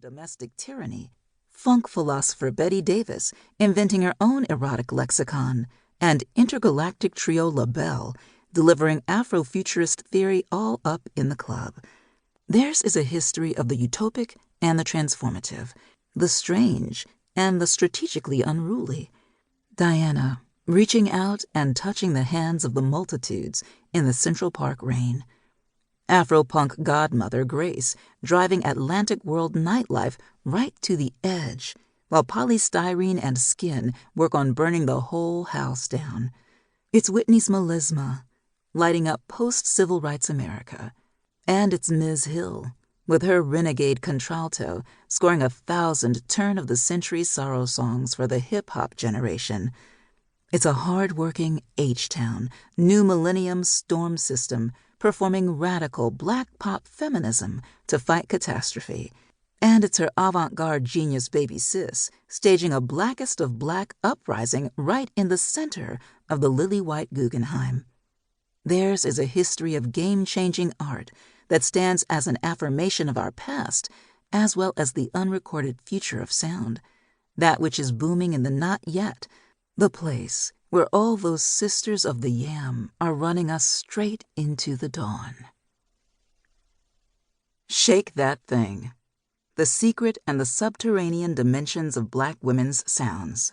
of domestic tyranny, funk philosopher Betty Davis inventing her own erotic lexicon, and intergalactic trio La Belle delivering Afrofuturist theory all up in the club. Theirs is a history of the utopic and the transformative, the strange and the strategically unruly. Diana, reaching out and touching the hands of the multitudes in the Central Park rain. Afro-punk godmother Grace driving Atlantic world nightlife right to the edge, while polystyrene and skin work on burning the whole house down. It's Whitney's melisma, lighting up post-civil rights America. And it's Ms. Hill, with her renegade contralto scoring 1,000 turn-of-the-century sorrow songs for the hip-hop generation. It's a hard-working H-Town, new millennium storm system performing radical black pop feminism to fight catastrophe. And it's her avant-garde genius baby sis staging a blackest of black uprising right in the center of the lily-white Guggenheim. Theirs is a history of game-changing art that stands as an affirmation of our past, as well as the unrecorded future of sound, that which is booming in the not yet, the place where all those sisters of the yam are running us straight into the dawn. Shake That Thing: The Secret and the Subterranean Dimensions of Black Women's Sounds.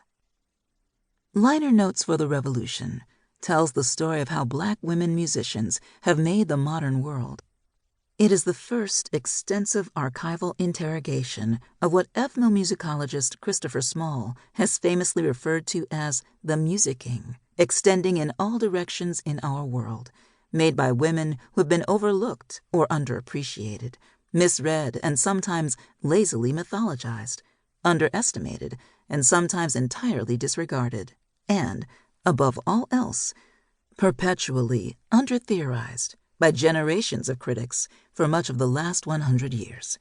Liner Notes for the Revolution tells the story of how Black women musicians have made the modern world. It is the first extensive archival interrogation of what ethnomusicologist Christopher Small has famously referred to as the musicking, extending in all directions in our world, made by women who have been overlooked or underappreciated, misread and sometimes lazily mythologized, underestimated and sometimes entirely disregarded, and, above all else, perpetually under-theorized by generations of critics for much of the last 100 years.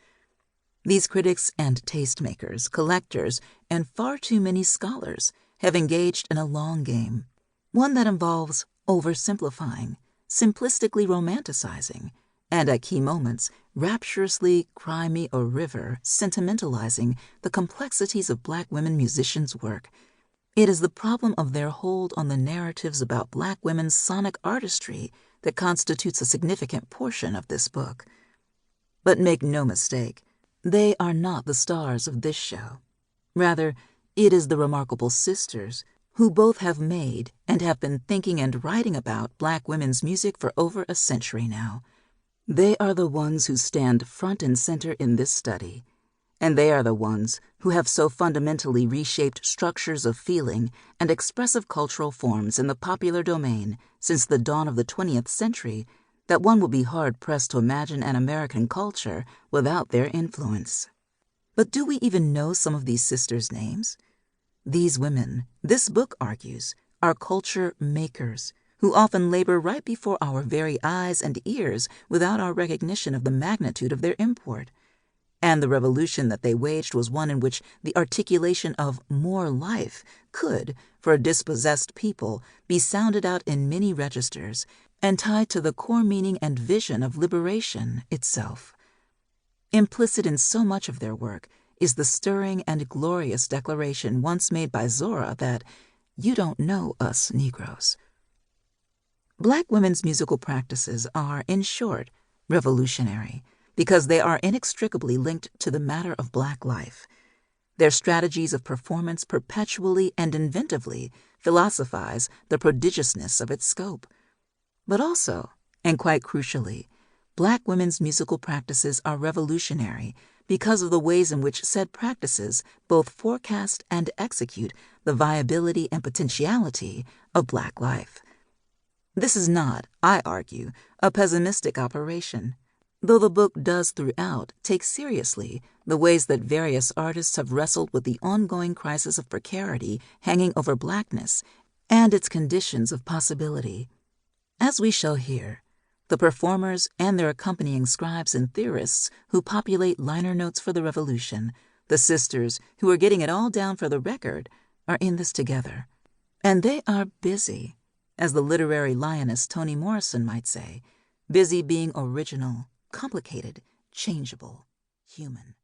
These critics and tastemakers, collectors, and far too many scholars have engaged in a long game, one that involves oversimplifying, simplistically romanticizing, and at key moments rapturously cry me a river sentimentalizing the complexities of Black women musicians' work. It is the problem of their hold on the narratives about Black women's sonic artistry that constitutes a significant portion of this book. But make no mistake, they are not the stars of this show. Rather, it is the remarkable sisters who both have made and have been thinking and writing about Black women's music for over a century now. They are the ones who stand front and center in this study, and they are the ones who have so fundamentally reshaped structures of feeling and expressive cultural forms in the popular domain since the dawn of the 20th century that one would be hard-pressed to imagine an American culture without their influence. But do we even know some of these sisters' names? These women, this book argues, are culture makers who often labor right before our very eyes and ears without our recognition of the magnitude of their import. And the revolution that they waged was one in which the articulation of more life could, for a dispossessed people, be sounded out in many registers and tied to the core meaning and vision of liberation itself. Implicit in so much of their work is the stirring and glorious declaration once made by Zora that, "You don't know us Negroes." Black women's musical practices are, in short, revolutionary, because they are inextricably linked to the matter of Black life. Their strategies of performance perpetually and inventively philosophize the prodigiousness of its scope. But also, and quite crucially, Black women's musical practices are revolutionary because of the ways in which said practices both forecast and execute the viability and potentiality of Black life. This is not, I argue, a pessimistic operation, though the book does throughout take seriously the ways that various artists have wrestled with the ongoing crisis of precarity hanging over Blackness and its conditions of possibility. As we shall hear, the performers and their accompanying scribes and theorists who populate liner notes for the revolution, the sisters who are getting it all down for the record, are in this together. And they are busy, as the literary lioness Toni Morrison might say, busy being original, complicated, changeable, human.